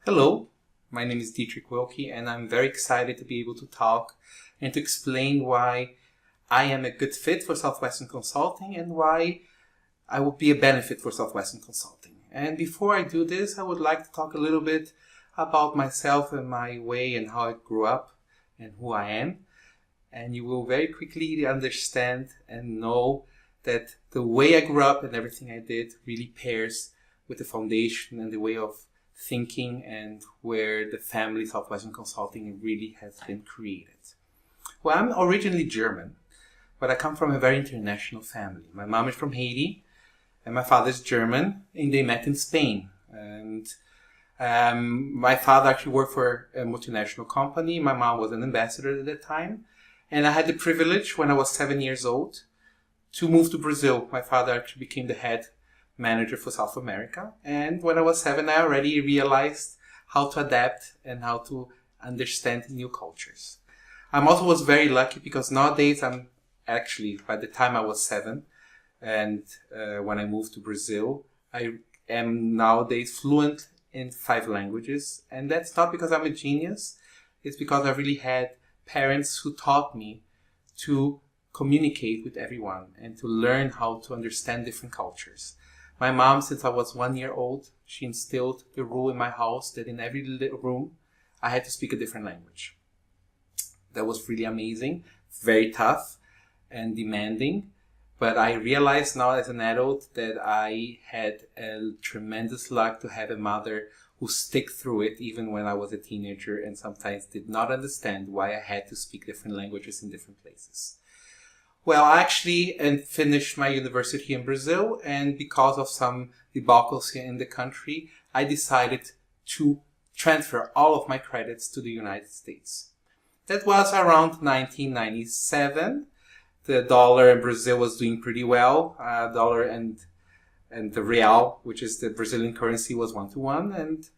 Hello, my name is Dietrich Wilkie, and I'm very excited to be able to talk and to explain why I am a good fit for Southwestern Consulting and why I would be a benefit for Southwestern Consulting. And before I do this, I would like to talk a little bit about myself and my way and how I grew up and who I am. And you will very quickly understand and know that the way I grew up and everything I did really pairs with the foundation and the way of thinking and where the family Southwestern Consulting really has been created. Well, I'm originally German, but I come from a very international family. My mom is from Haiti and my father is German, and they met in Spain. And my father actually worked for a multinational company. My mom was an ambassador at that time. And I had the privilege when I was 7 years old to move to Brazil. My father actually became the head manager for South America. And when I was 7, I already realized how to adapt and how to understand new cultures. I also was very lucky because nowadays I'm actually, by the time I was 7 and when I moved to Brazil, I am nowadays fluent in 5 languages. And that's not because I'm a genius. It's because I really had parents who taught me to communicate with everyone and to learn how to understand different cultures. My mom, since I was 1 year old, she instilled the rule in my house that in every little room, I had to speak a different language. That was really amazing, very tough and demanding. But I realized now as an adult that I had a tremendous luck to have a mother who stick through it even when I was a teenager and sometimes did not understand why I had to speak different languages in different places. Well, I actually finished my university in Brazil, and because of some debacles here in the country, I decided to transfer all of my credits to the United States. That was around 1997. The dollar in Brazil was doing pretty well. Dollar and the real, which is the Brazilian currency, was 1-to-1, and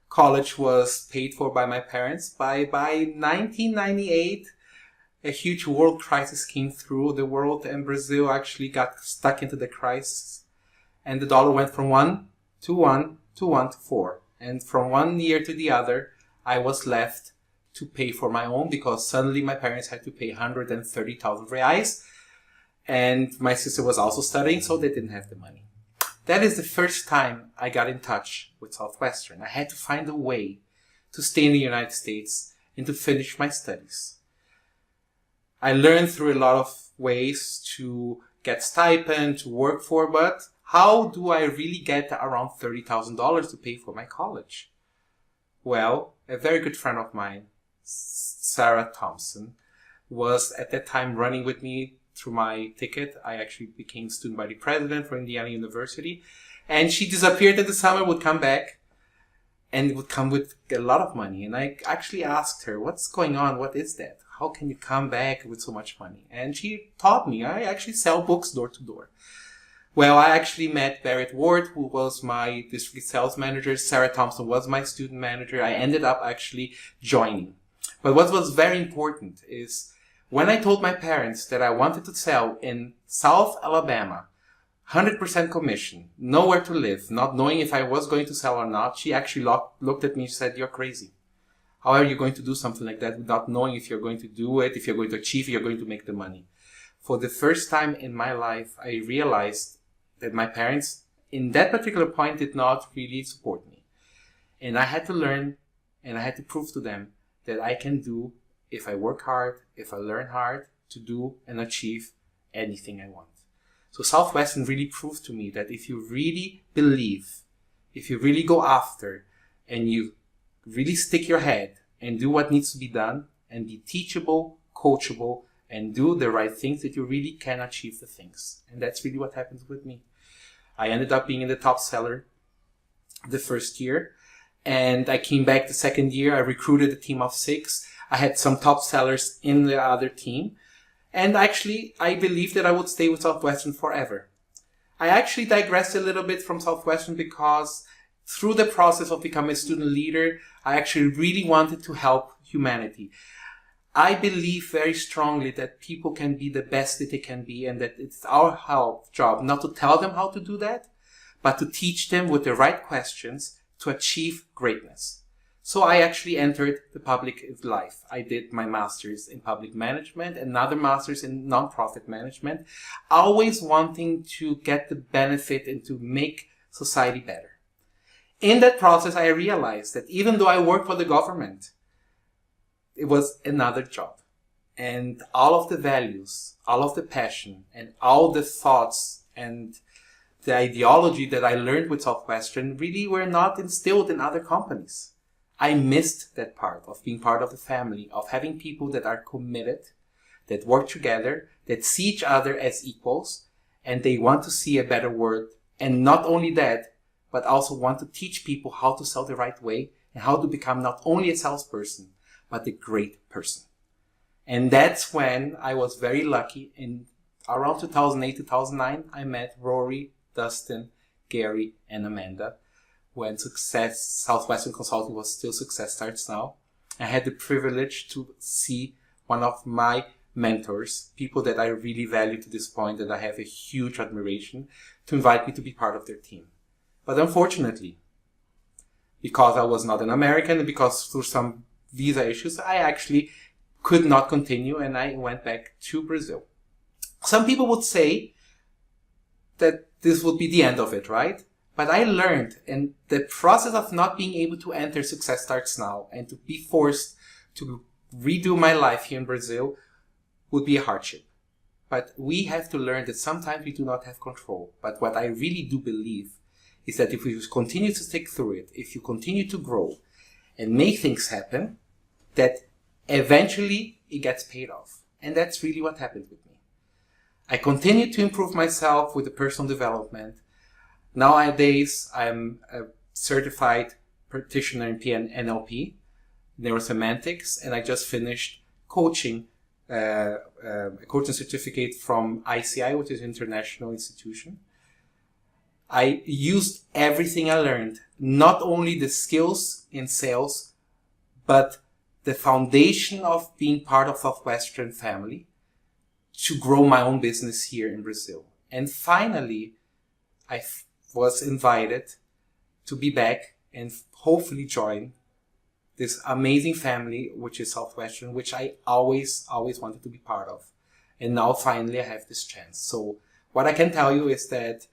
college was paid for by my parents. By 1998, a huge world crisis came through the world, and Brazil actually got stuck into the crisis, and the dollar went from 1 to 1 to 1 to 4. And from 1 year to the other, I was left to pay for my own because suddenly my parents had to pay 130,000 reais, and my sister was also studying, so they didn't have the money. That is the first time I got in touch with Southwestern. I had to find a way to stay in the United States and to finish my studies. I learned through a lot of ways to get stipend, to work for, but how do I really get around $30,000 to pay for my college? Well, a very good friend of mine, Sarah Thompson, was at that time running with me through my ticket. I actually became student body president for Indiana University, and she disappeared in the summer, would come back, and would come with a lot of money. And I actually asked her, what's going on? What is that? How can you come back with so much money? And she taught me. I actually sell books door to door. Well, I actually met Barrett Ward, who was my district sales manager. Sarah Thompson was my student manager. I ended up actually joining. But what was very important is when I told my parents that I wanted to sell in South Alabama, 100% commission, nowhere to live, not knowing if I was going to sell or not, she actually looked at me and said, "You're crazy. How are you going to do something like that without knowing if you're going to do it, if you're going to achieve, if you're going to make the money?" For the first time in my life, I realized that my parents, in that particular point, did not really support me. And I had to learn, and I had to prove to them that I can do, if I work hard, if I learn hard, to do and achieve anything I want. So Southwestern really proved to me that if you really believe, if you really go after, and you really stick your head and do what needs to be done and be teachable, coachable, and do the right things, that you really can achieve the things. And that's really what happened with me. I ended up being in the top seller the first year, and I came back the second year. I recruited a team of 6. I had some top sellers in the other team, and actually I believed that I would stay with Southwestern forever. I actually digressed a little bit from Southwestern because through the process of becoming a student leader, I actually really wanted to help humanity. I believe very strongly that people can be the best that they can be, and that it's our job not to tell them how to do that, but to teach them with the right questions to achieve greatness. So I actually entered the public life. I did my master's in public management, another master's in nonprofit management, always wanting to get the benefit and to make society better. In that process, I realized that even though I worked for the government, it was another job. And all of the values, all of the passion, and all the thoughts and the ideology that I learned with Southwestern really were not instilled in other companies. I missed that part of being part of the family, of having people that are committed, that work together, that see each other as equals, and they want to see a better world. And not only that, but also want to teach people how to sell the right way and how to become not only a salesperson, but a great person. And that's when I was very lucky. In around 2008, 2009, I met Rory, Dustin, Gary, and Amanda. When Southwestern Consulting was still Success Starts Now. I had the privilege to see one of my mentors, people that I really value to this point, that I have a huge admiration, to invite me to be part of their team. But unfortunately, because I was not an American and because through some visa issues, I actually could not continue and I went back to Brazil. Some people would say that this would be the end of it, right? But I learned, and the process of not being able to enter Success Starts Now and to be forced to redo my life here in Brazil would be a hardship. But we have to learn that sometimes we do not have control. But what I really do believe is that if we continue to stick through it, if you continue to grow and make things happen, that eventually it gets paid off. And that's really what happened with me. I continued to improve myself with the personal development. Nowadays, I'm a certified practitioner in NLP, neurosemantics, and I just finished coaching, a coaching certificate from ICI, which is an international institution. I used everything I learned, not only the skills in sales, but the foundation of being part of Southwestern family to grow my own business here in Brazil. And finally, I was invited to be back and hopefully join this amazing family, which is Southwestern, which I always wanted to be part of. And now finally I have this chance. So what I can tell you is that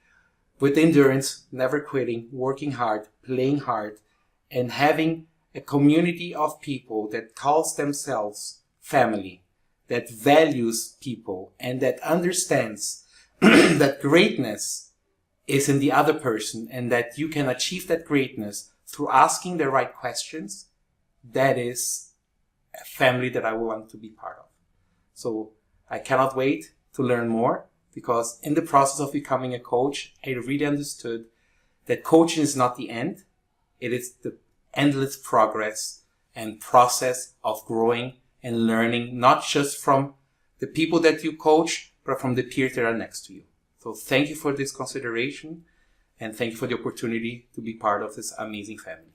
with endurance, never quitting, working hard, playing hard, and having a community of people that calls themselves family, that values people, and that understands that greatness is in the other person and that you can achieve that greatness through asking the right questions, that is a family that I want to be part of. So I cannot wait to learn more, because in the process of becoming a coach, I really understood that coaching is not the end. It is the endless progress and process of growing and learning, not just from the people that you coach, but from the peers that are next to you. So thank you for this consideration, and thank you for the opportunity to be part of this amazing family.